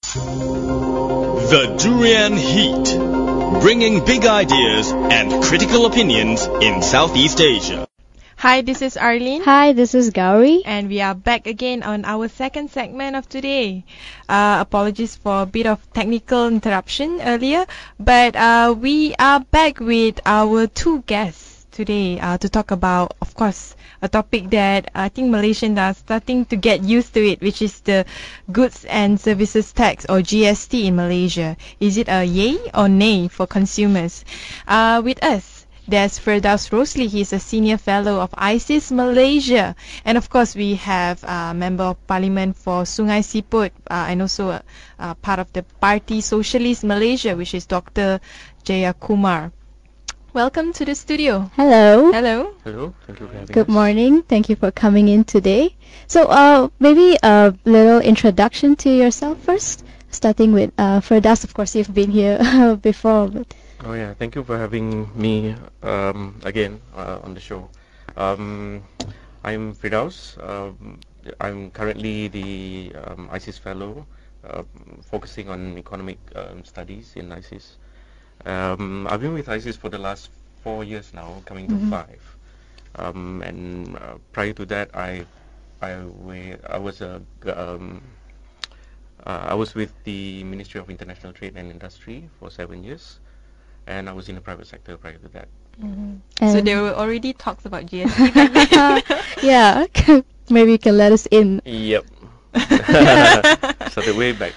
The Durian Heat, bringing big ideas and critical opinions in Southeast Asia. Hi, this is Arlene. Hi, this is Gowri. And we are back again on our second segment of today. Apologies for a bit of technical interruption earlier, but we are back with our two guests today to talk about, of course, a topic that I think Malaysians are starting to get used to it, which is the Goods and Services Tax, or GST, in Malaysia. Is it a yay or nay for consumers? With us, there's Firdaos Rosli. He's a senior fellow of ISIS Malaysia. And of course, we have a member of parliament for Sungai Siput and also part of the Parti Sosialis Malaysia, which is Dr. Jeyakumar. Welcome to the studio. Hello. Hello. Hello. Thank you for having us. Good morning. Thank you for coming in today. So maybe a little introduction to yourself first, starting with Firdaos. Of course, you've been here before. But Oh yeah, thank you for having me again on the show. I'm Firdaos. I'm currently the ISIS fellow, focusing on economic studies in ISIS. I've been with ISIS for the last 4 years now, coming to 5. And prior to that, I was with the Ministry of International Trade and Industry for 7 years. And I was in the private sector prior to that. So there were already talks about GST back then. yeah, maybe you can let us in. Yep. Started way back.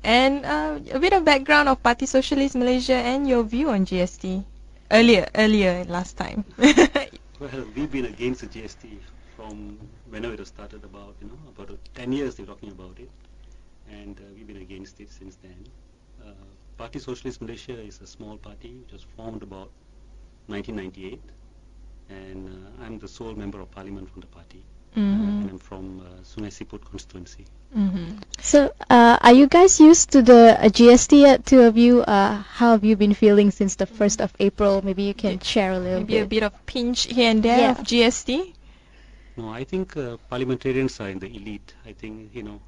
And a bit of background of Parti Sosialis Malaysia and your view on GST earlier last time. Well, we've been against the GST from whenever it was started, about 10 years they're talking about it, and we've been against it since then. Parti Sosialis Malaysia is a small party which was formed about 1998, and I'm the sole member of parliament from the party, and I'm from Sungai Siput constituency. So are you guys used to the GST yet, two of you? How have you been feeling since the 1st of April? Maybe you can share a little Maybe bit. a bit of pinch here and there of GST? No, I think parliamentarians are in the elite. I think, you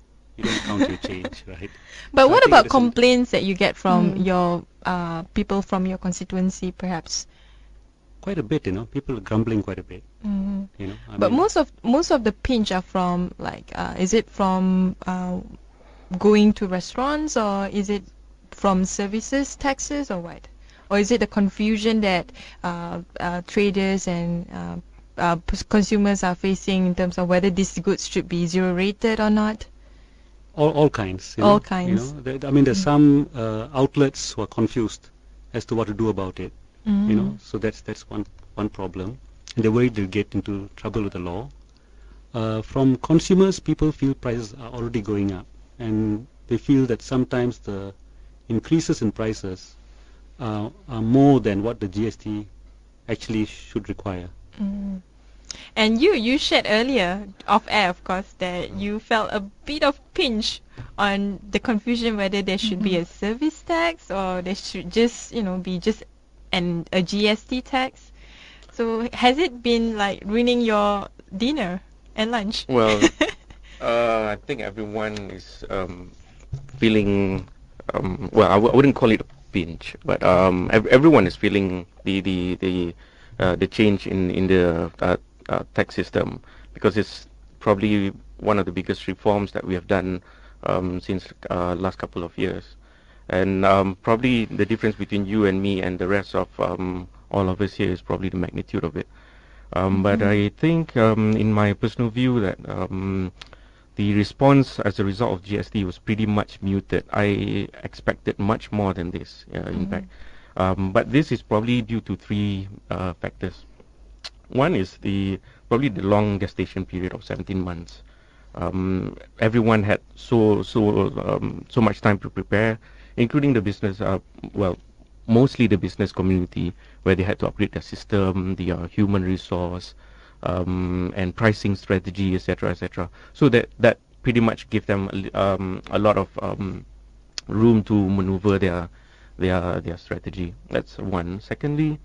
don't count your change, right? But So I what think about it isn't- complaints that you get from your people from your constituency, perhaps? Quite a bit, people are grumbling quite a bit. But most of the pinch are from, like, is it from going to restaurants, or is it from services taxes, or what? Or is it the confusion that traders and consumers are facing in terms of whether these goods should be zero rated or not? All kinds. All kinds. There's some outlets who are confused as to what to do about it. So that's one problem, and they're worried they'll get into trouble with the law. From consumers, people feel prices are already going up, and they feel that sometimes the increases in prices are more than what the GST actually should require. And you shared earlier, off air of course, that you felt a bit of pinch on the confusion whether there should be a service tax or there should just, be just a GST tax. So has it been like ruining your dinner and lunch? Well, I think everyone is feeling. Well, I wouldn't call it a pinch, but everyone is feeling the change in the tax system, because it's probably one of the biggest reforms that we have done since last couple of years. And probably the difference between you and me and the rest of all of us here is probably the magnitude of it. But I think, in my personal view, that the response as a result of GST was pretty much muted. I expected much more than this, in fact. But this is probably due to 3 factors. One is probably the long gestation period of 17 months. Everyone had so much time to prepare, including the business, mostly the business community, where they had to upgrade their system, the human resource, and pricing strategy, etc., etc. So that pretty much gave them a lot of room to maneuver their strategy. That's one. Secondly,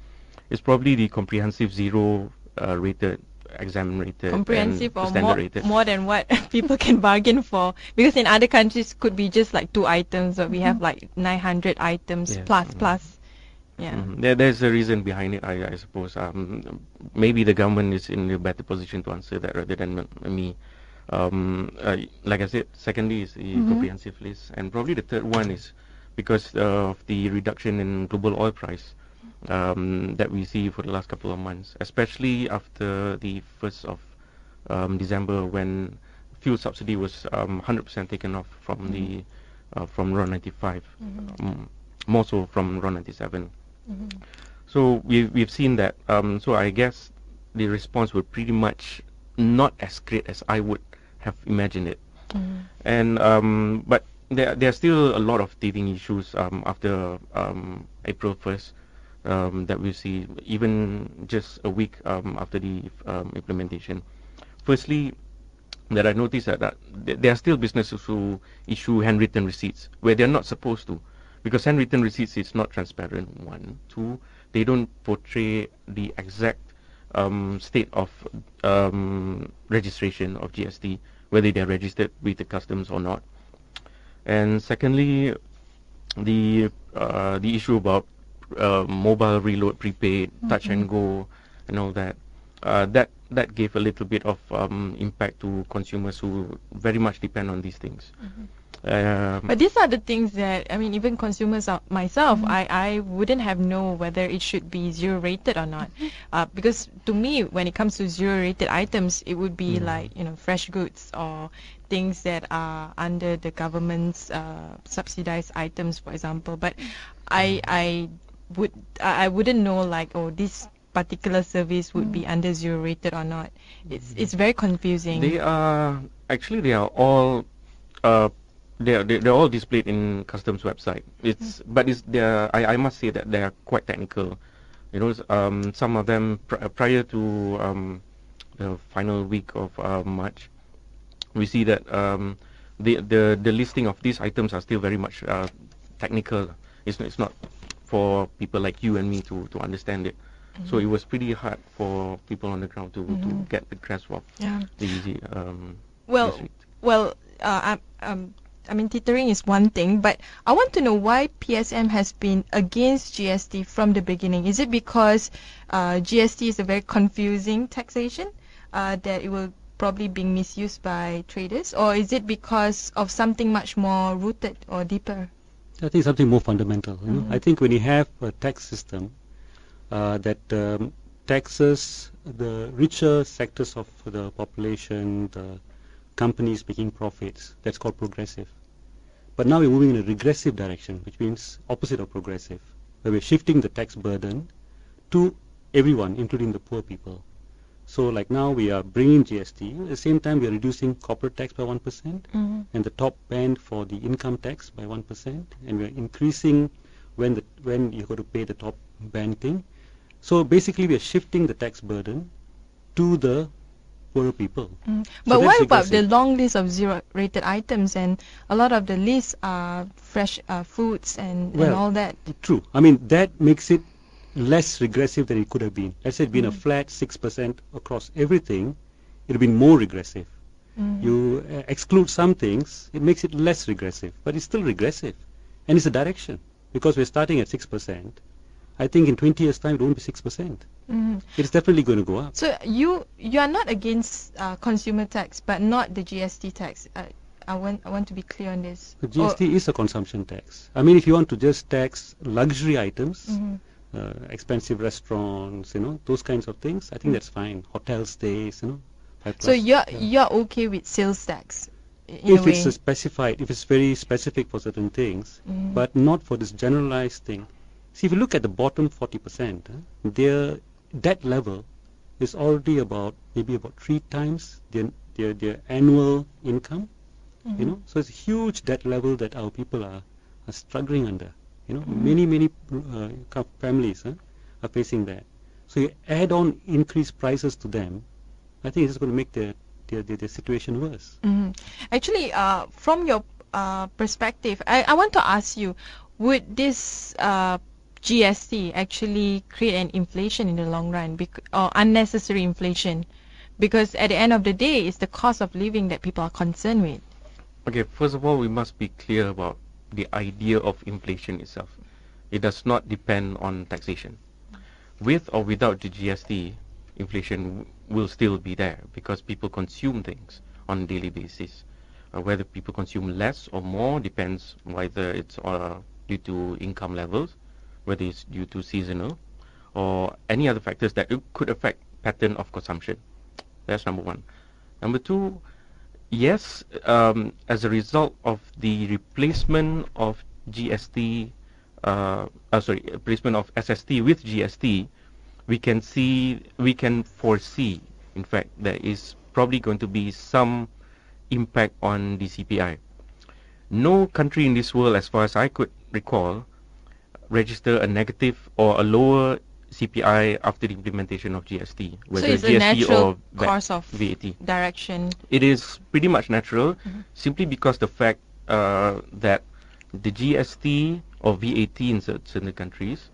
is probably the comprehensive zero rated exam-rated comprehensive and or standard-rated. more than what people can bargain for, because in other countries could be just like 2 items, but we have like 900 items Yes. plus. Yeah. There's a reason behind it, I suppose. Maybe the government is in a better position to answer that rather than me. Like I said, secondly is the comprehensive list, and probably the third one is because of the reduction in global oil price that we see for the last couple of months, especially after the 1st of December, when fuel subsidy was 100% taken off from the from RON 95, more so from RON 97. So we've seen that. So I guess the response was pretty much not as great as I would have imagined it. And but there are still a lot of teething issues after April 1st that we see, even just a week after the implementation. Firstly, that I noticed that there are still businesses who issue handwritten receipts where they're not supposed to, because handwritten receipts is not transparent. 1, 2, they don't portray the exact state of registration of GST, whether they are registered with the customs or not. And secondly, the issue about mobile reload prepaid, touch and go, and all that, that gave a little bit of impact to consumers who very much depend on these things. But these are the things that, I mean, even consumers myself, I wouldn't have know whether it should be 0 rated or not, because to me, when it comes to 0 rated items, it would be like, you know, fresh goods or things that are under the government's subsidized items, for example. But I wouldn't know, like, oh, this particular service would be under 0 rated or not. It's very confusing. They are all they're all displayed in customs website. I must say that they are quite technical. You know, some of them prior to the final week of March, we see that the listing of these items are still very much technical. It's not for people like you and me to understand it. So it was pretty hard for people on the ground to get the grasp of the easy. I mean, tethering is one thing, but I want to know why PSM has been against GST from the beginning. Is it because GST is a very confusing taxation that it will probably be misused by traders, or is it because of something much more rooted or deeper? I think something more fundamental. You know? I think when you have a tax system that taxes the richer sectors of the population, the companies making profits, that's called progressive. But now we're moving in a regressive direction, which means opposite of progressive, where we're shifting the tax burden to everyone, including the poor people. So like now we are bringing GST, at the same time we are reducing corporate tax by 1% and the top band for the income tax by 1%, and we're increasing when you're going to pay the top band thing. So basically we are shifting the tax burden to the poorer people. But what about the long list of 0 rated items, and a lot of the lists are fresh foods and all that? True. I mean, that makes it less regressive than it could have been. Let's say it's been a flat 6% across everything, it would have been more regressive. You exclude some things, it makes it less regressive, but it's still regressive. And it's a direction, because we're starting at 6%. I think in 20 years' time it won't be 6%. It's definitely going to go up. So you are not against consumer tax, but not the GST tax. I want to be clear on this. The GST is a consumption tax. I mean, if you want to just tax luxury items, expensive restaurants, you know, those kinds of things, I think that's fine. Hotel stays, you know. So you're okay with sales tax? If it's specified, if it's very specific for certain things, but not for this generalized thing. See, if you look at the bottom 40%, their debt level is already maybe about 3 times their annual income. You know, so it's a huge debt level that our people are struggling under. You know, many families are facing that. So you add on increased prices to them, I think it's going to make their situation worse. Actually, from your perspective, I want to ask you, would this GST actually create an inflation in the long run, or unnecessary inflation? Because at the end of the day, it's the cost of living that people are concerned with. Okay, first of all, we must be clear about the idea of inflation itself. It does not depend on taxation. With or without the GST, inflation will still be there because people consume things on a daily basis. Whether people consume less or more depends whether it's due to income levels, whether it's due to seasonal, or any other factors that it could affect pattern of consumption. That's number one. Number two, yes, as a result of the replacement of GST, replacement of SST with GST, we can foresee, in fact, there is probably going to be some impact on the CPI. No country in this world, as far as I could recall, register a negative or a lower CPI after the implementation of GST, whether So it's GST a natural or course of VAT. direction. It is pretty much natural, simply because the fact that the GST or VAT in certain countries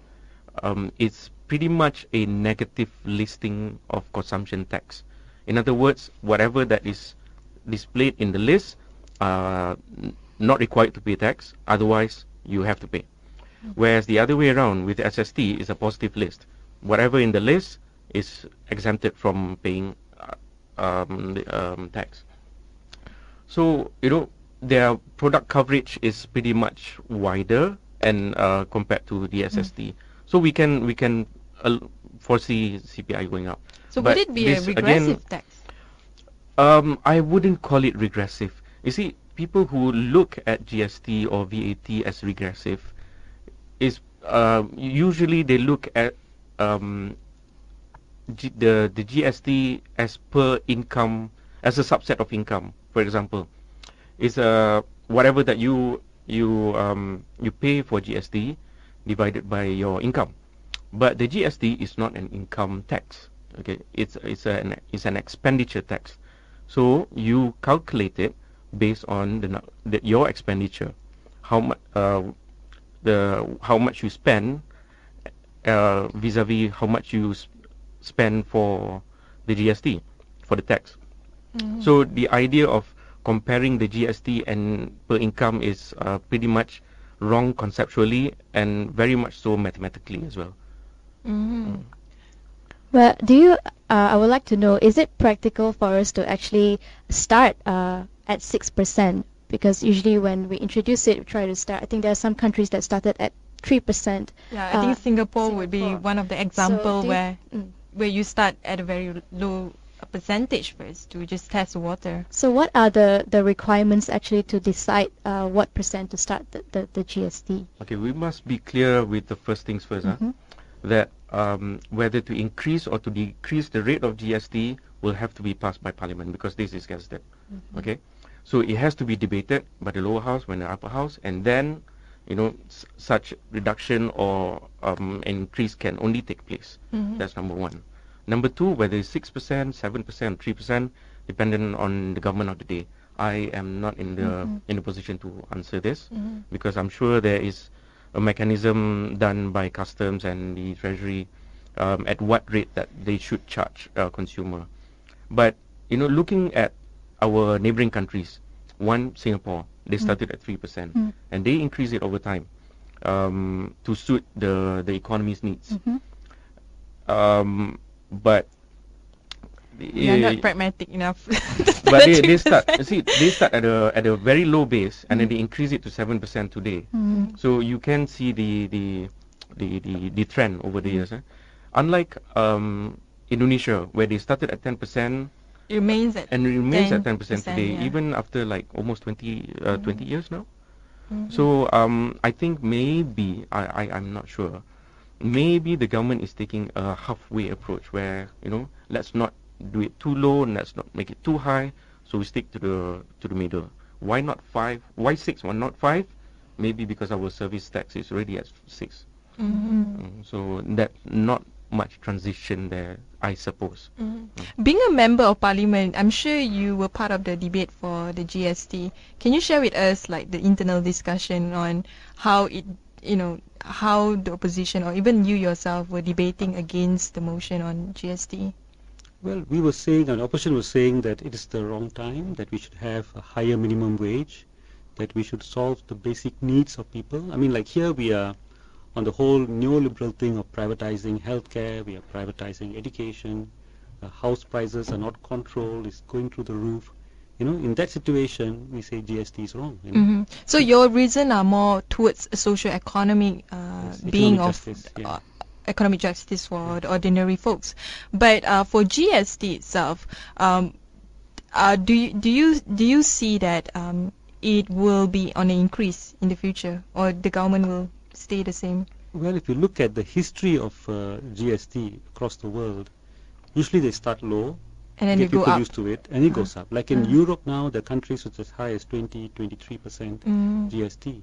is pretty much a negative listing of consumption tax. In other words, whatever that is displayed in the list not required to pay tax, otherwise you have to pay. Whereas the other way around with SST is a positive list. Whatever in the list is exempted from paying tax. So, their product coverage is pretty much wider and compared to the SST. So we can foresee CPI going up. So But would it be a this, regressive again, tax? I wouldn't call it regressive. You see, people who look at GST or VAT as regressive is usually they look at the GST as per income, as a subset of income. For example, is whatever that you pay for GST divided by your income. But the GST is not an income tax. Okay, it's an expenditure tax. So you calculate it based on your expenditure, how much you spend vis-a-vis how much you spend for the GST, for the tax. So the idea of comparing the GST and per income is pretty much wrong conceptually and very much so mathematically as well. Well, do you? I would like to know: is it practical for us to actually start at 6%? Because usually when we introduce it, we try to start. I think there are some countries that started at 3%. Yeah, I think Singapore would be Singapore. one of the example do you- where you start at a very low percentage first to just test the water. So what are the requirements actually to decide what percent to start the GST? Okay, we must be clear with the first things first, that whether to increase or to decrease the rate of GST will have to be passed by Parliament, because this is gazetted. Okay, so it has to be debated by the lower house and the upper house, and then such reduction or increase can only take place. That's number one. Number two, whether it's 6%, 7%, 3%, dependent on the government of the day. I am not in the position to answer this, because I'm sure there is a mechanism done by customs and the treasury at what rate that they should charge consumer. But looking at our neighboring countries, one, Singapore, they started at 3%, and they increase it over time to suit the economy's needs. But You're not pragmatic enough. but they start at a very low base, and then they increase it to 7% today. So you can see the trend over the years. Unlike Indonesia, where they started at 10%, It remains at and remains at 10% 10%, today, yeah. even after like almost 20 years now. So I think maybe I'm not sure. Maybe the government is taking a halfway approach where let's not do it too low and let's not make it too high. So we stick to the middle. Why not 5? Why 6? Why not 5? Maybe because our service tax is already at 6. So that not much transition there, I suppose. Being a member of parliament, I'm sure you were part of the debate for the GST. Can you share with us like the internal discussion on how it, how the opposition or even you yourself were debating against the motion on GST? Well, we were saying, and opposition was saying that it is the wrong time, that we should have a higher minimum wage, that we should solve the basic needs of people. I mean, like here we are on the whole neoliberal thing of privatizing healthcare, we are privatizing education, house prices are not controlled, it's going through the roof. You know, in that situation, we say GST is wrong. You know? So your reason are more towards socio-economic being economic of justice, yeah. economic justice for the ordinary folks. But for GST itself, do you see that it will be on an increase in the future, or the government will stay the same? Well, if you look at the history of GST across the world, usually they start low, And then get you go people up. used to it, and it goes up. Like in Europe now, the countries which as high as 23% GST.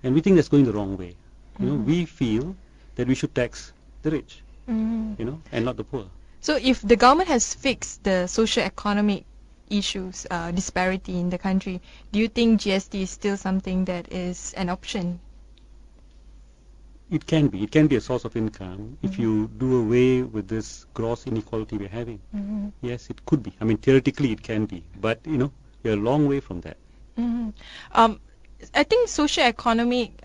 And we think that's going the wrong way. You know, we feel that we should tax the rich, you know, and not the poor. So if the government has fixed the socio-economic issues, disparity in the country, do you think GST is still something that is an option? It can be a source of income if you do away with this gross inequality we're having. Yes, it could be. I mean, theoretically it can be, but you know, we're a long way from that. I think socio-economic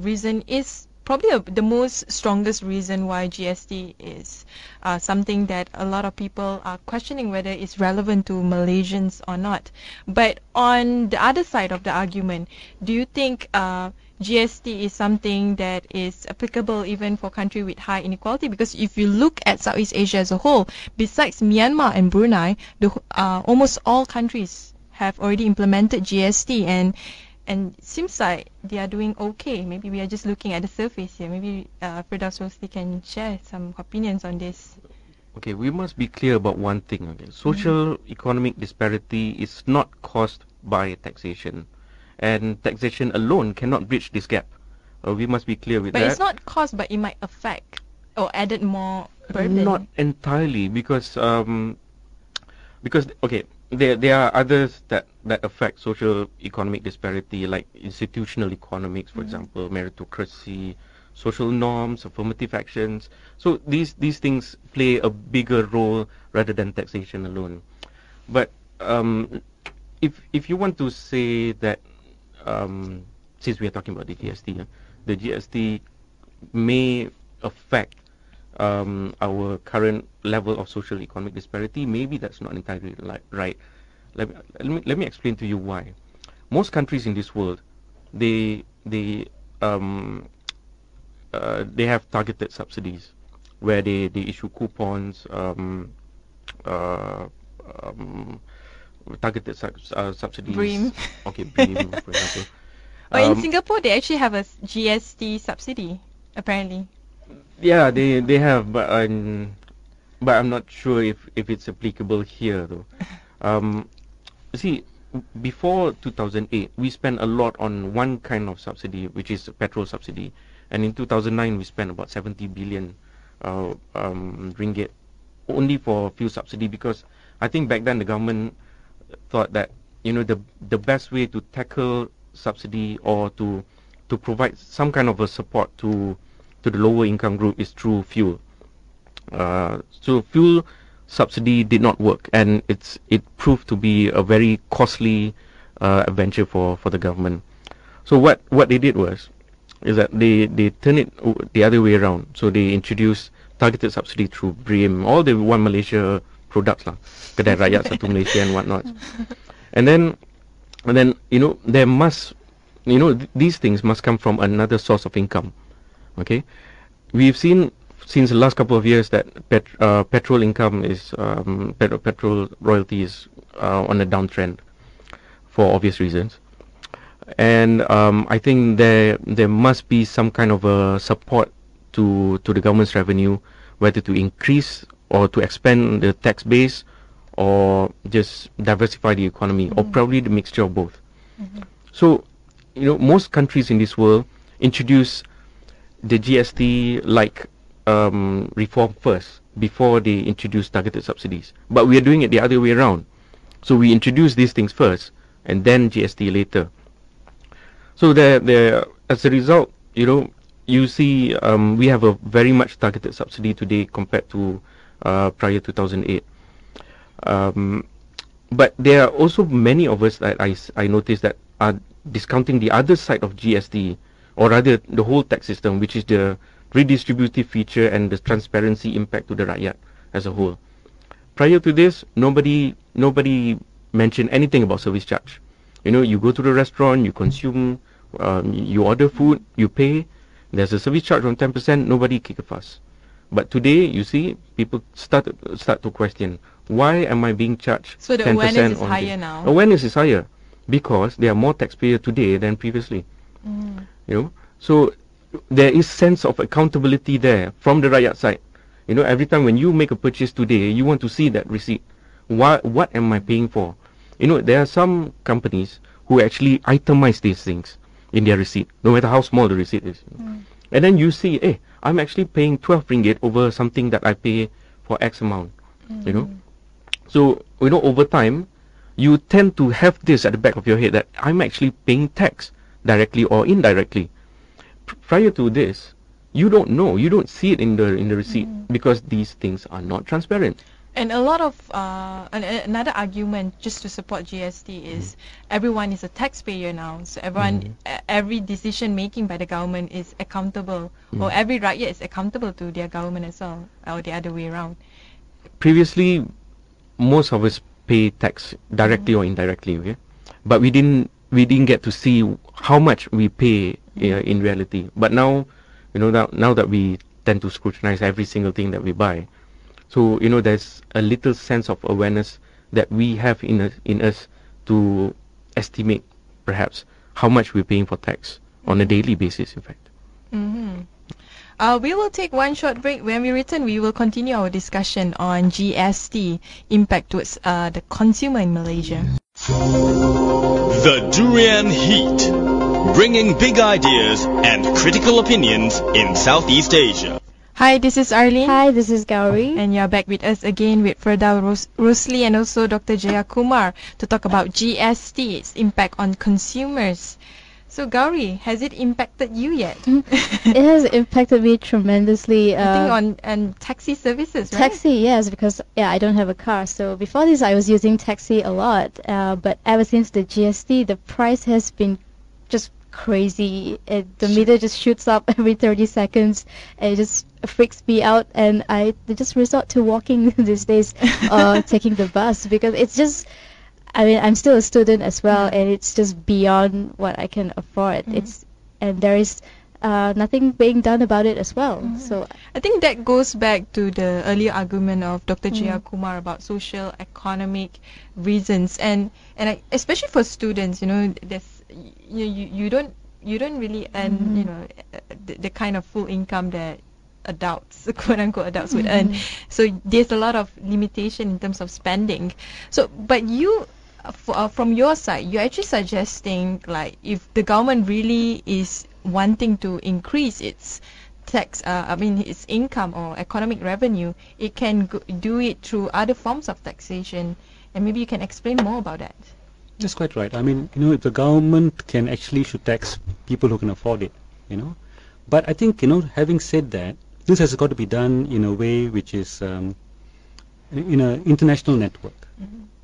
reason is probably the most strongest reason why GST is something that a lot of people are questioning whether it's relevant to Malaysians or not. But on the other side of the argument, do you think GST is something that is applicable even for country with high inequality? Because if you look at Southeast Asia as a whole, besides Myanmar and Brunei, almost all countries have already implemented GST, and it seems like they are doing okay. Maybe we are just looking at the surface here. Maybe Firdaos, Rosli can share some opinions on this. Okay, we must be clear about one thing. Okay, social economic disparity is not caused by taxation, and taxation alone cannot bridge this gap. We must be clear with But that. it's not caused, but it might affect or added more burden. Not entirely, because okay, there are others that affect social economic disparity, like institutional economics, for example, meritocracy, social norms, affirmative actions. So these things play a bigger role rather than taxation alone. But if you want to say that, since we are talking about the GST may affect our current level of social economic disparity, maybe that's not entirely right. Let me explain to you why. Most countries in this world, they have targeted subsidies where they issue coupons, targeted subsidies. Bream. Okay, Bream, for example. In Singapore, they actually have a GST subsidy, apparently. Yeah, they have, but I'm not sure if it's applicable here though. See, before 2008, we spent a lot on one kind of subsidy, which is petrol subsidy, and in 2009 we spent about 70 billion ringgit only for fuel subsidy, because I think back then the government thought that, you know, the best way to tackle subsidy or to provide some kind of a support to the lower income group is through fuel. So fuel subsidy did not work, and it proved to be a very costly adventure for the government. So what they did is that they turned it the other way around. So they introduced targeted subsidy through BRIM, all the One Malaysia products lah, Kedai Rakyat Satu Malaysia and whatnot. And then you know, there must, you know, these things must come from another source of income. Okay, we've seen since the last couple of years that petrol income is petrol royalty is on a downtrend for obvious reasons, and I think there must be some kind of a support to the government's revenue, whether to increase or to expand the tax base, or just diversify the economy, or probably the mixture of both. So, you know, most countries in this world introduce the GST like reform first before they introduce targeted subsidies. But we are doing it the other way around. So we introduce these things first and then GST later. So there, as a result, you know, you see we have a very much targeted subsidy today compared to prior 2008. But there are also many of us that I noticed that are discounting the other side of GST, or rather the whole tax system, which is the redistributive feature and the transparency impact to the rakyat as a whole. Prior to this, nobody mentioned anything about service charge. You know, you go to the restaurant, you consume, you order food, you pay, there's a service charge on 10%, nobody kick a fuss. But today, you see, people start to question, why am I being charged 10% So the awareness is on higher this? now. Awareness is higher because there are more taxpayers today than previously. You know, so there is sense of accountability there from the rakyat side. You know, every time when you make a purchase today, you want to see that receipt. What am I paying for? You know, there are some companies who actually itemize these things in their receipt, no matter how small the receipt is. You know. And then you see, hey, I'm actually paying 12 ringgit over something that I pay for X amount. You know, so you know, over time, you tend to have this at the back of your head that I'm actually paying tax directly or indirectly. Prior to this, you don't know, you don't see it in the receipt because these things are not transparent. And a lot of another argument just to support GST is everyone is a taxpayer now. So everyone, every decision making by the government is accountable, or every rakyat is accountable to their government as well, or the other way around. Previously, most of us pay tax directly or indirectly, okay? But we didn't get to see how much we pay in reality. But now, you know, now that we tend to scrutinize every single thing that we buy, so you know, there's a little sense of awareness that we have in us to estimate perhaps how much we're paying for tax on a daily basis, in fact. We will take one short break. When we return, we will continue our discussion on GST impact towards the consumer in Malaysia. The Durian Heat, bringing big ideas and critical opinions in Southeast Asia. Hi, this is Arlene. Hi, this is Gowri. And you're back with us again with Firdaos, Rosli, and also Dr. Jeyakumar to talk about GST, its impact on consumers. So, Gowri, has it impacted you yet? It has impacted me tremendously. I think on taxi services, right? Taxi, yes, because I don't have a car. So before this, I was using taxi a lot. But ever since the GST, the price has been just crazy. The meter just shoots up every 30 seconds. And it just freaks me out, and I just resort to walking these days or taking the bus, because it's just, I mean, I'm still a student as well, and it's just beyond what I can afford. And there is nothing being done about it as well. So I think that goes back to the earlier argument of Dr. Jeyakumar about social economic reasons, and especially for students, you know, there's you don't really earn you know the kind of full income that adults, quote unquote adults, would earn. So there's a lot of limitation in terms of spending. So, but you, from your side, you're actually suggesting, like, if the government really is wanting to increase its tax, its income or economic revenue, it can do it through other forms of taxation. And maybe you can explain more about that. That's quite right. I mean, you know, the government should tax people who can afford it, you know. But I think, you know, having said that, this has got to be done in a way which is in an international network.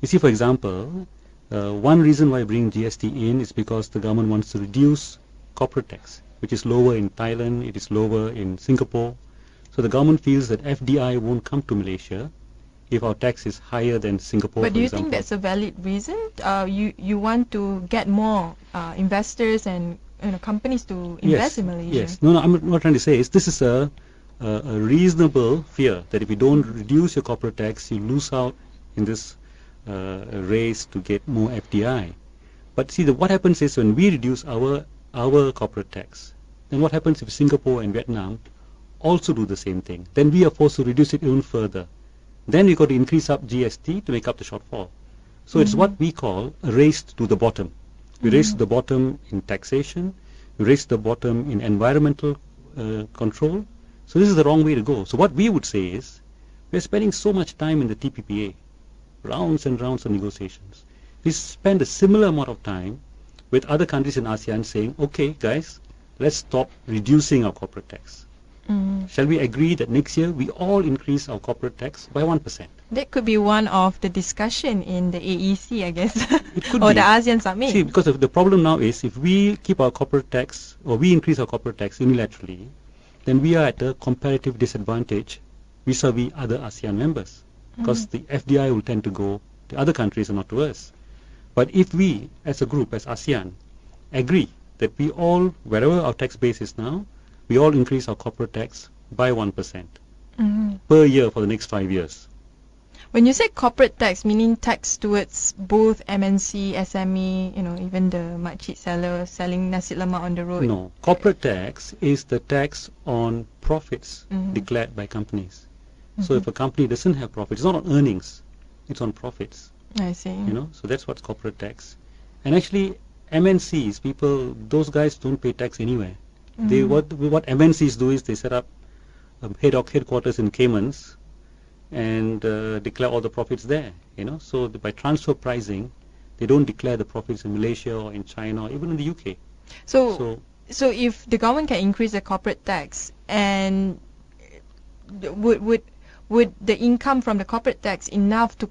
You see, for example, one reason why bringing GST in is because the government wants to reduce corporate tax, which is lower in Thailand, it is lower in Singapore. So the government feels that FDI won't come to Malaysia if our tax is higher than Singapore. But do you think that's a valid reason? You want to get more investors and companies to invest in Malaysia? Yes. No, I'm not trying to say is this is a reasonable fear that if you don't reduce your corporate tax, you lose out in this race to get more FDI. But see, what happens is when we reduce our corporate tax, then what happens if Singapore and Vietnam also do the same thing? Then we are forced to reduce it even further. Then we got to increase up GST to make up the shortfall. So it's what we call a race to the bottom. We race to the bottom in taxation, we race to the bottom in environmental control. So this is the wrong way to go. So what we would say is, we're spending so much time in the TPPA, rounds and rounds of negotiations. We spend a similar amount of time with other countries in ASEAN saying, okay guys, let's stop reducing our corporate tax. Shall we agree that next year we all increase our corporate tax by 1%? That could be one of the discussion in the AEC, I guess, It could or be. the ASEAN summit. See, because the problem now is if we keep our corporate tax or we increase our corporate tax unilaterally, then we are at a comparative disadvantage vis-a-vis other ASEAN members, because the FDI will tend to go to other countries and not to us. But if we, as a group, as ASEAN, agree that we all, wherever our tax base is now, we all increase our corporate tax by 1% per year for the next 5 years. When you say corporate tax, meaning tax towards both MNC, SME, even the makcik seller selling nasi lemak on the road. No, corporate tax is the tax on profits declared by companies. So if a company doesn't have profits, it's not on earnings, it's on profits. I see. So that's what's corporate tax. And actually, MNCs, people, those guys don't pay tax anywhere. They what MNCs do is they set up headquarters in Caymans and declare all the profits there. So by transfer pricing, they don't declare the profits in Malaysia or in China or even in the UK. So if the government can increase the corporate tax, and would the income from the corporate tax enough to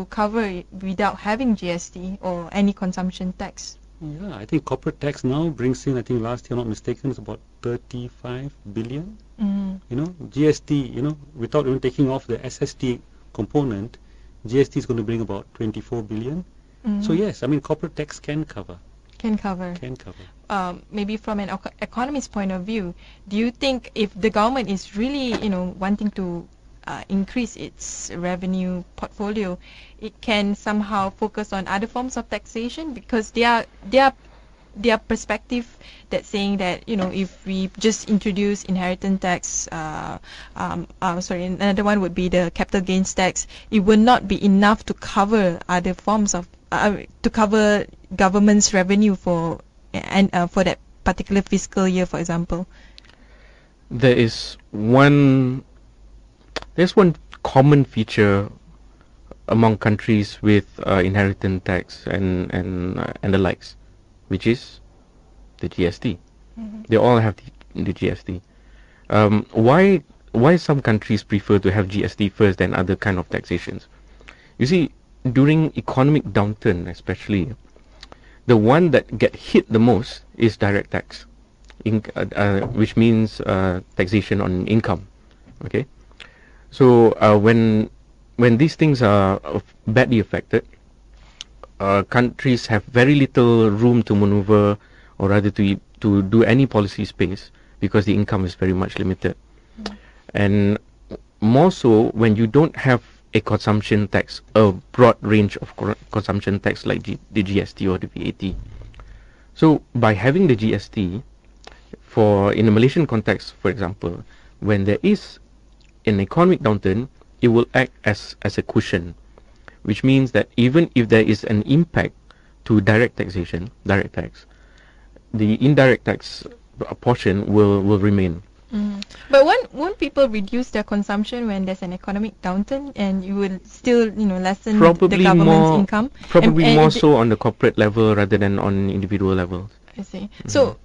cover it without having GST or any consumption tax? Yeah, I think corporate tax now brings in, I think last year, not mistaken, it's about 35 billion. GST, without even taking off the SST component, GST is going to bring about 24 billion. So yes, I mean corporate tax can cover. Can cover. Maybe from an economist point of view, do you think if the government is really, wanting to increase its revenue portfolio, it can somehow focus on other forms of taxation? Because their perspective that's saying that if we just introduce inheritance tax, another one would be the capital gains tax, it will not be enough to cover other forms of to cover government's revenue for that particular fiscal year, for example. There's one common feature among countries with inheritance tax and the likes, which is the GST. They all have the GST. Why some countries prefer to have GST first than other kind of taxations? You see, during economic downturn especially, the one that get hit the most is direct tax, which means taxation on income. Okay, so when these things are badly affected, countries have very little room to maneuver, or rather to do any policy space, because the income is very much limited. And more so when you don't have a consumption tax, a broad range of consumption tax like the GST or the VAT. So by having the GST, in the Malaysian context, for example, when there is an economic downturn, it will act as a cushion, which means that even if there is an impact to direct tax, the indirect tax portion will remain. But won't people reduce their consumption when there's an economic downturn, and you will still lessen the government's income? Probably more so on the corporate level rather than on individual levels. I see. So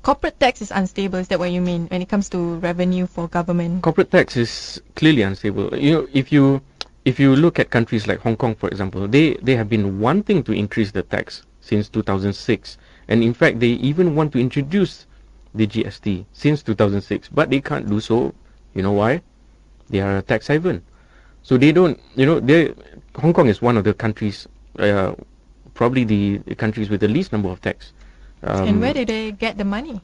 corporate tax is unstable, is that what you mean when it comes to revenue for government? Corporate tax is clearly unstable. If you look at countries like Hong Kong, for example, they have been wanting to increase the tax since 2006, and in fact they even want to introduce the GST since 2006, but they can't do so. You know why? They are a tax haven. So they don't, Hong Kong is one of the countries, probably the countries with the least number of tax. And where do they get the money?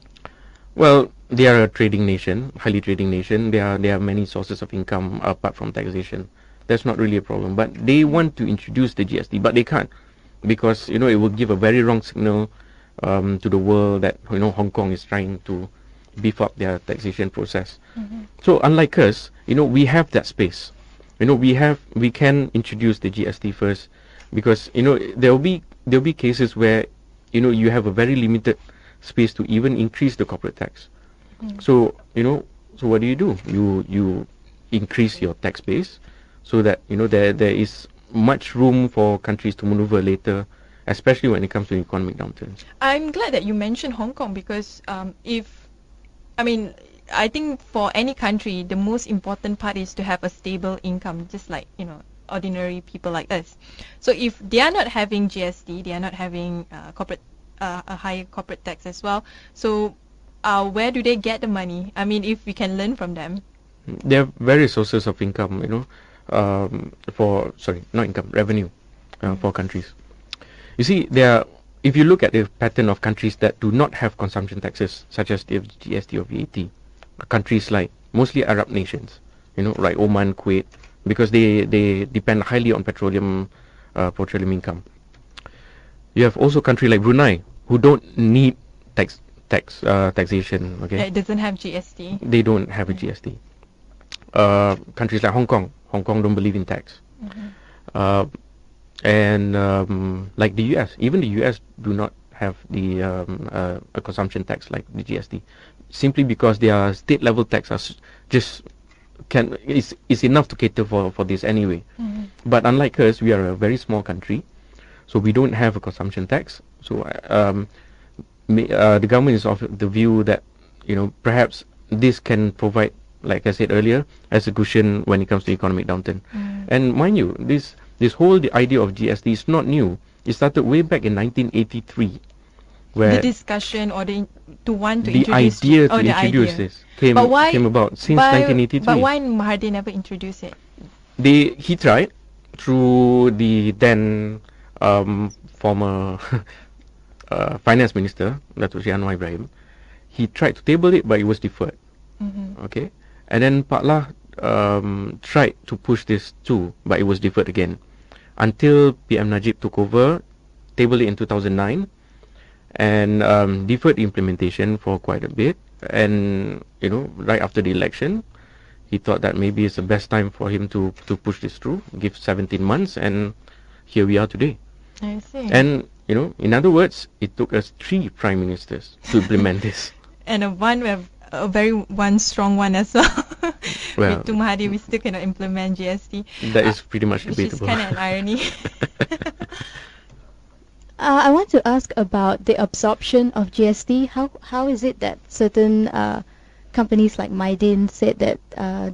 Well, they are a trading nation, highly trading nation. They have many sources of income apart from taxation. That's not really a problem. But they want to introduce the GST, but they can't, because it will give a very wrong signal to the world that Hong Kong is trying to beef up their taxation process. So unlike us, we have that space. We can introduce the GST first, because there will be cases where you have a very limited space to even increase the corporate tax. So so what do? You increase your tax base so that there is much room for countries to maneuver later, especially when it comes to economic downturns. I'm glad that you mentioned Hong Kong, because I think for any country, the most important part is to have a stable income, just like, ordinary people like us. So if they are not having GST, they are not having a higher corporate tax as well. So where do they get the money? I mean, if we can learn from them. There are various sources of income, revenue for countries. You see, if you look at the pattern of countries that do not have consumption taxes, such as the GST or VAT, countries like mostly Arab nations, like Oman, Kuwait, because they depend highly on petroleum income. You have also country like Brunei, who don't need taxation. Okay, It doesn't have GST. They don't have a GST. Countries like Hong Kong don't believe in tax. And like the US, even the US do not have the a consumption tax like the GST, simply because their state level tax are is enough to cater for this anyway. But unlike us, we are a very small country, so we don't have a consumption tax. So the government is of the view that perhaps this can provide, like I said earlier, as a cushion when it comes to economic downturn. And mind you, this whole the idea of GST is not new. It started way back in 1983, where the discussion or the idea to introduce this came about since 1983. But why Mahathir never introduced it? He tried through the then former finance minister, Datuk Sri Anwar Ibrahim. He tried to table it, but it was deferred. Okay, and then Pak Lah tried to push this too, but it was deferred again until PM Najib took over, tabled it in 2009, and deferred implementation for quite a bit. And right after the election, he thought that maybe it's the best time for him to push this through, give 17 months, and here we are today. I see. And in other words, it took us 3 prime ministers to implement this. And a very strong one as well. Well, with Mahathir, we still cannot implement GST. That is pretty much which debatable. Which is kind of an irony. I want to ask about the absorption of GST. How is it that certain companies like Mydin said that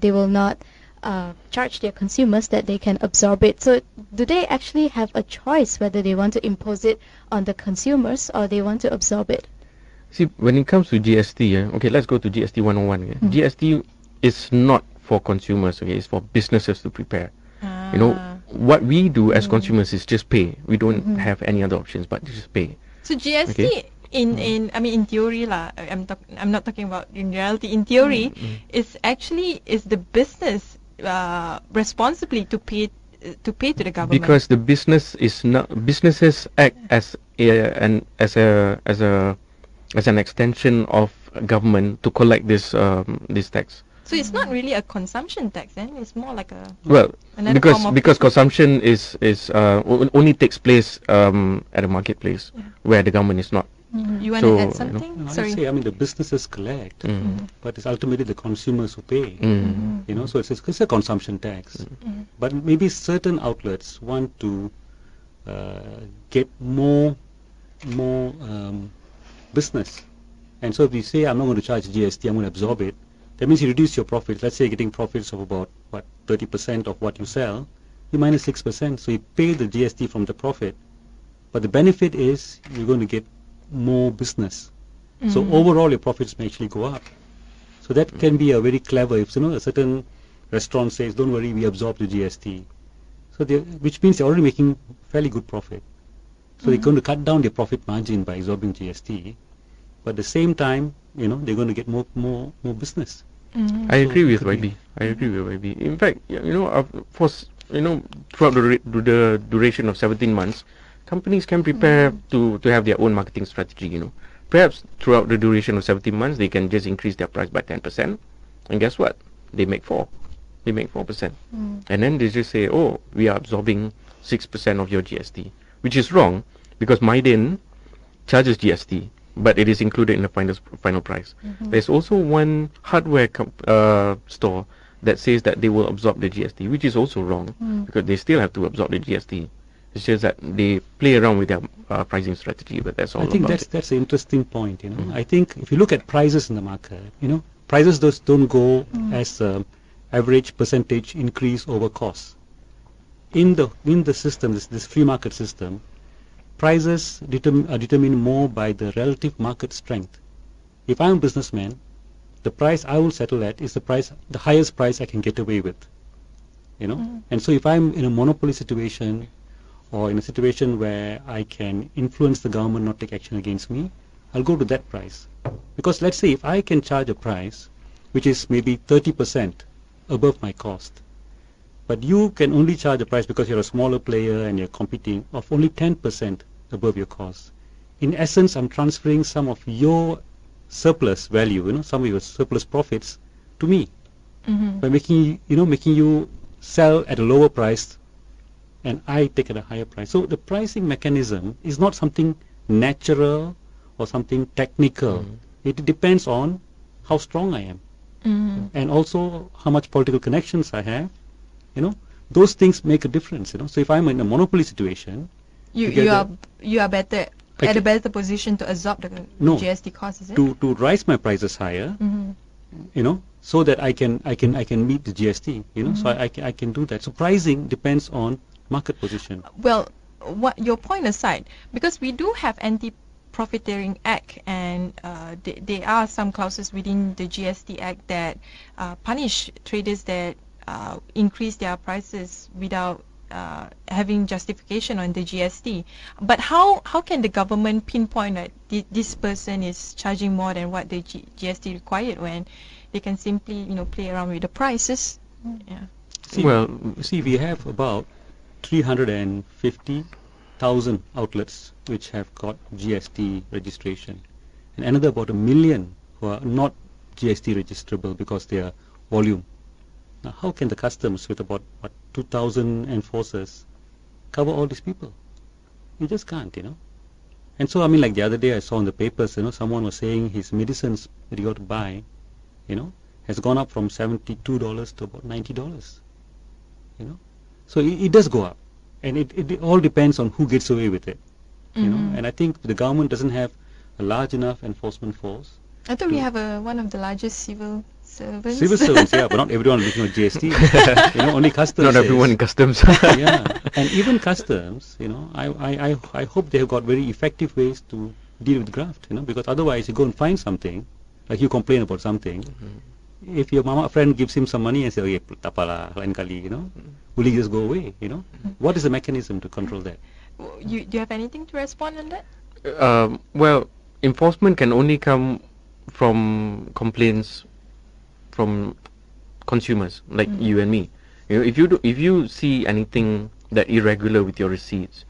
they will not charge their consumers, that they can absorb it? So do they actually have a choice whether they want to impose it on the consumers or they want to absorb it? See, when it comes to GST, okay, let's go to GST 101. Okay? GST is not for consumers, okay, it's for businesses to prepare. What we do as consumers is just pay. We don't have any other options but just pay. So GST, okay? in theory lah, I'm not talking about in reality. In theory, is the business responsibility to pay to the government? Because the businesses act as an extension of government to collect this tax. So it's not really a consumption tax, then it's more like a because consumption is only takes place at a marketplace where the government is not. You want to add something? No, Sorry. I mean the businesses collect, but it's ultimately the consumers who pay. So it's a consumption tax. But maybe certain outlets want to get more business, and so if you say I'm not going to charge GST, I'm going to absorb it, that means you reduce your profits. Let's say you're getting profits of about 30% of what you sell, you minus 6%, so you pay the GST from the profit, but the benefit is you're going to get more business. So overall your profits may actually go up. So that can be a very clever, if a certain restaurant says, don't worry, we absorb the GST, so which means they're already making fairly good profit. So they're going to cut down their profit margin by absorbing GST, but at the same time, they're going to get more business. I agree with YB. In fact, throughout the duration of 17 months, companies can prepare to have their own marketing strategy. Perhaps throughout the duration of 17 months, they can just increase their price by 10%, and guess what? They make 4%. And then they just say, oh, we are absorbing 6% of your GST, which is wrong, because Mydin charges GST, but it is included in the final price. There's also one hardware store that says that they will absorb the GST, which is also wrong, because they still have to absorb the GST. It's just that they play around with their pricing strategy, but that's all. I think that's an interesting point. I think if you look at prices in the market, prices don't go as average percentage increase over cost. In the system, this free market system, prices are determined more by the relative market strength. If I'm a businessman, the price I will settle at is the highest price I can get away with. And so if I'm in a monopoly situation or in a situation where I can influence the government not take action against me, I'll go to that price. Because let's say if I can charge a price which is maybe 30% above my cost, but you can only charge a price because you're a smaller player and you're competing of only 10% above your cost. In essence, I'm transferring some of your surplus value, some of your surplus profits to me by making you sell at a lower price and I take at a higher price. So the pricing mechanism is not something natural or something technical. It depends on how strong I am and also how much political connections I have. Those things make a difference. So if I'm in a monopoly situation, you are better at a better position to absorb the GST cost, is it? To rise my prices higher, so that I can meet the GST. So I can do that. So pricing depends on market position. Well, what your point aside, because we do have Anti-Profiteering Act, and there are some clauses within the GST Act that punish traders that increase their prices without having justification on the GST. But how can the government pinpoint that this person is charging more than what the GST required when they can simply play around with the prices? See, we have about 350,000 outlets which have got GST registration, and another about 1 million who are not GST registrable because they are volume. Now, how can the customs with about 2,000 enforcers cover all these people? You just can't, And so, like the other day I saw in the papers, someone was saying his medicines that he got to buy, has gone up from $72 to about $90, So it does go up, and it all depends on who gets away with it, And I think the government doesn't have a large enough enforcement force. I thought we have one of the largest civil servants. Civil servants, yeah, but not everyone looking at GST. Only customs. Not everyone in customs. Yeah, and even customs, I hope they have got very effective ways to deal with graft, because otherwise you go and find something, like you complain about something. If your mama friend gives him some money and say, "Okay, tapalah, lain kali," will he just go away? What is the mechanism to control that? Do you have anything to respond on that? Well, enforcement can only come from complaints from consumers like you and me. If you see anything that irregular with your receipts,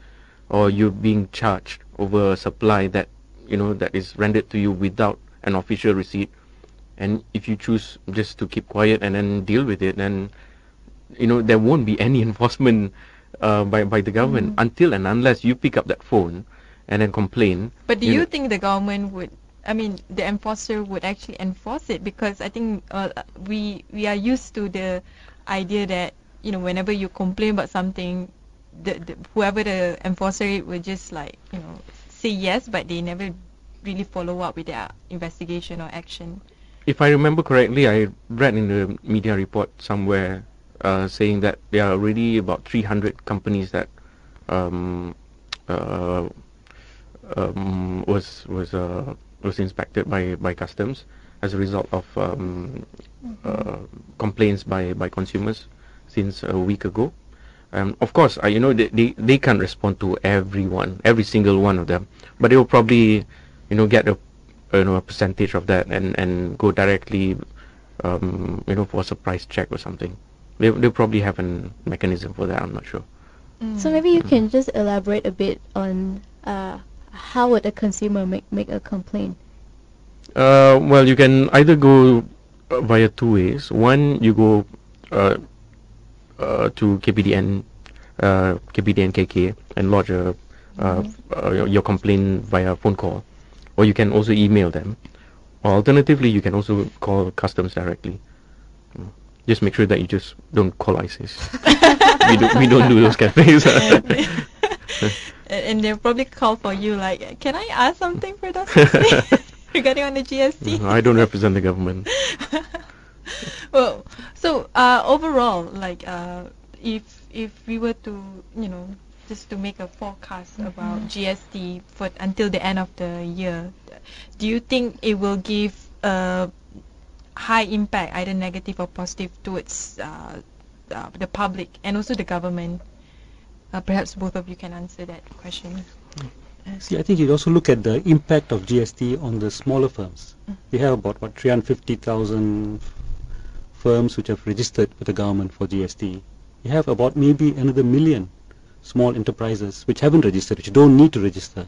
or you're being charged over a supply that that is rendered to you without an official receipt, and if you choose just to keep quiet and then deal with it, then there won't be any enforcement by the government until and unless you pick up that phone and then complain. But do you think the government would, the enforcer would actually enforce it? Because I think we are used to the idea that whenever you complain about something, whoever the enforcer is will just say yes, but they never really follow up with their investigation or action. If I remember correctly, I read in the media report somewhere saying that there are already about 300 companies that was inspected by customs as a result of complaints by consumers since a week ago. Of course, they can't respond to every single one of them, but they will probably get a percentage of that and go directly for a surprise check or something. They'll probably have a mechanism for that. I'm not sure. So maybe you can just elaborate a bit on how would a consumer make a complaint? Well, you can either go via two ways. One, you go to KPDN KK and lodge your complaint via phone call, or you can also email them, or alternatively you can also call customs directly. Just make sure that you just don't call ISIS. we don't do those kind of things. And they'll probably call for you like, "Can I ask something, Firdaos?" regarding on the GST? I don't represent the government. Well, so overall, like if we were to, just to make a forecast about GST for until the end of the year, do you think it will give a high impact, either negative or positive, towards the public and also the government? Perhaps both of you can answer that question. See, I think you also look at the impact of GST on the smaller firms. We have about 350,000 firms which have registered with the government for GST. You have about maybe another 1 million small enterprises which haven't registered, which don't need to register.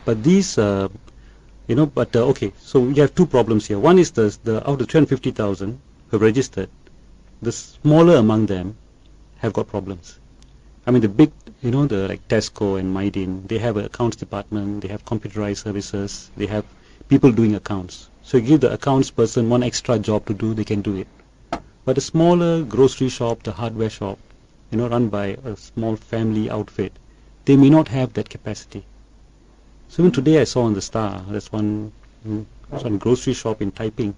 But these, okay, so we have two problems here. One is the out of 350,000 who have registered, the smaller among them have got problems. I mean, the big, the like Tesco and Mydin, they have an accounts department, they have computerized services, they have people doing accounts. So you give the accounts person one extra job to do, they can do it. But a smaller grocery shop, the hardware shop, run by a small family outfit, they may not have that capacity. So even today I saw on the Star, there's one grocery shop in Taiping,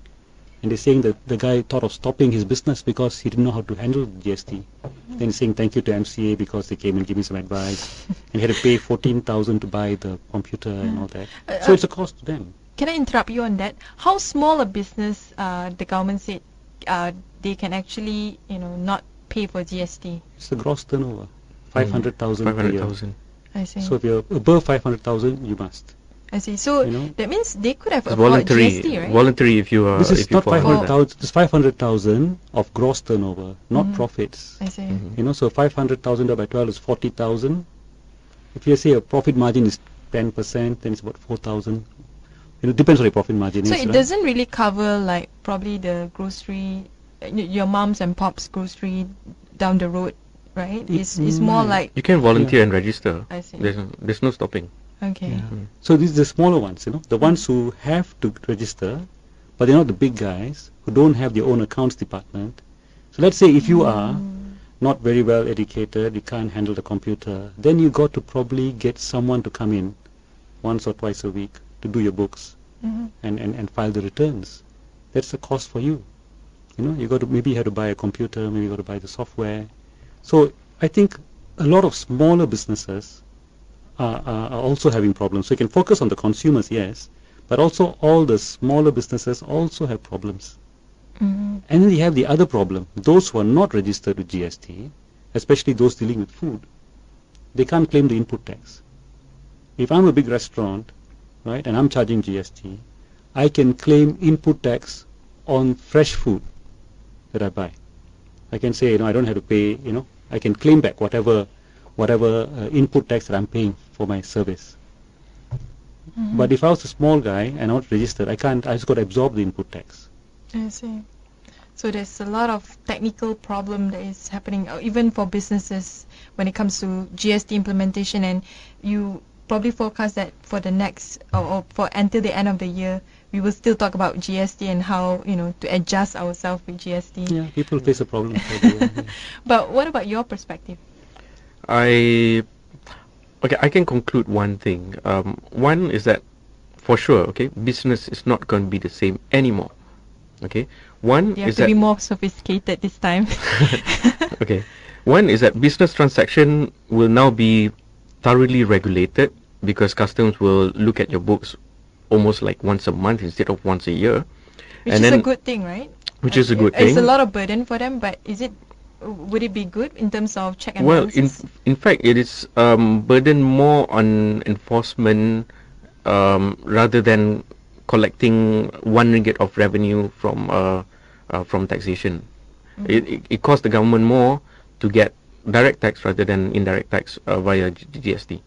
and they're saying that the guy thought of stopping his business because he didn't know how to handle GST. Then he's saying thank you to MCA because they came and gave me some advice, and he had to pay 14,000 to buy the computer and all that. So it's a cost to them. Can I interrupt you on that? How small a business the government said they can actually, not pay for GST? It's the gross turnover, 500,000 per year. 500,000. I see. So if you're above 500,000, you must. I see. So that means they could have It's afforded voluntary. GST, right? Voluntary if you are. This is if you not fall under that. 500,000. It's 500,000 of gross turnover, not profits. I see. So 500,000 divided by 12 is 40,000. If you say a profit margin is 10%, then it's about 4,000. It depends on the profit margin. So is, it right? doesn't really cover like probably the grocery, your mom's and pop's grocery down the road, right? It's more like. You can volunteer and register. I see. There's no stopping. Okay. So these are the smaller ones, the ones who have to register, but they're not the big guys who don't have their own accounts department. So let's say if you are not very well educated, you can't handle the computer, then you got to probably get someone to come in once or twice a week to do your books and file the returns. That's the cost for you. You got to maybe you have to buy a computer, maybe you got to buy the software. So I think a lot of smaller businesses are also having problems. So you can focus on the consumers, yes, but also all the smaller businesses also have problems. And then you have the other problem. Those who are not registered with GST, especially those dealing with food, they can't claim the input tax. If I'm a big restaurant, right, and I'm charging GST, I can claim input tax on fresh food that I buy. I can say, I don't have to pay, I can claim back whatever input tax that I'm paying for my service. But if I was a small guy and not registered, I just got to absorb the input tax. I see. So there's a lot of technical problem that is happening, even for businesses when it comes to GST implementation, and you probably forecast that for the next or for until the end of the year, we will still talk about GST and how to adjust ourselves with GST. Yeah, people face a problem. But what about your perspective? I can conclude one thing. One is that for sure, business is not going to be the same anymore. One You have is to that be more sophisticated this time. One is that business transaction will now be thoroughly regulated because customs will look at your books almost like once a month instead of once a year. Which is a good thing, right? Which is a good thing. It's a lot of burden for them, but would it be good in terms of check and Well, balances? in fact, it is burden more on enforcement rather than collecting 1 ringgit of revenue from taxation. It costs the government more to get direct tax rather than indirect tax via GST.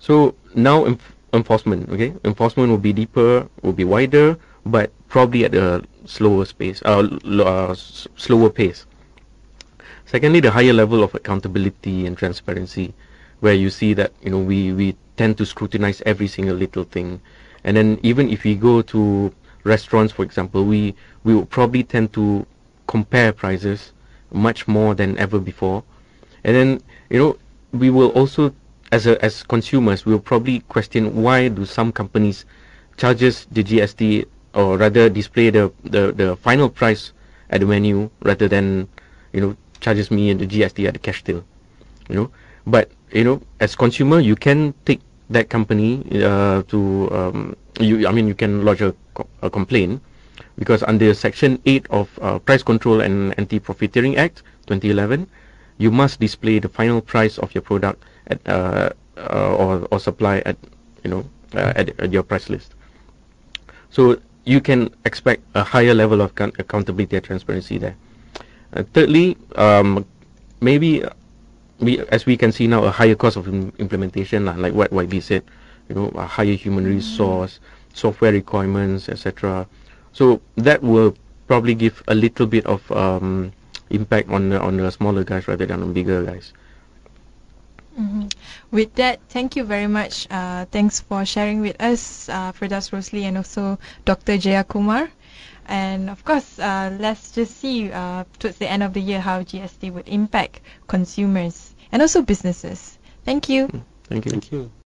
So now enforcement, enforcement will be deeper, will be wider, but probably at a slower pace. Secondly, the higher level of accountability and transparency, where you see that we tend to scrutinize every single little thing, and then even if we go to restaurants, for example, we will probably tend to compare prices much more than ever before, and then we will also, as consumers, we will probably question why do some companies charges the GST, or rather display the final price at the menu rather than, charges me the GST at the cash till, But as consumer, you can take that company you can lodge a complaint, because under Section 8 of Price Control and Anti-Profiteering Act 2011, you must display the final price of your product at or supply at at your price list. So you can expect a higher level of accountability and transparency there. Thirdly, maybe as we can see now, a higher cost of implementation, like what YB said, a higher human resource, software requirements, etc. So that will probably give a little bit of impact on the smaller guys rather than on bigger guys. With that, thank you very much. Thanks for sharing with us, Firdaos, Rosli, and also Dr. Jeyakumar. And of course, let's just see towards the end of the year how GST would impact consumers and also businesses. Thank you. Thank you. Thank you.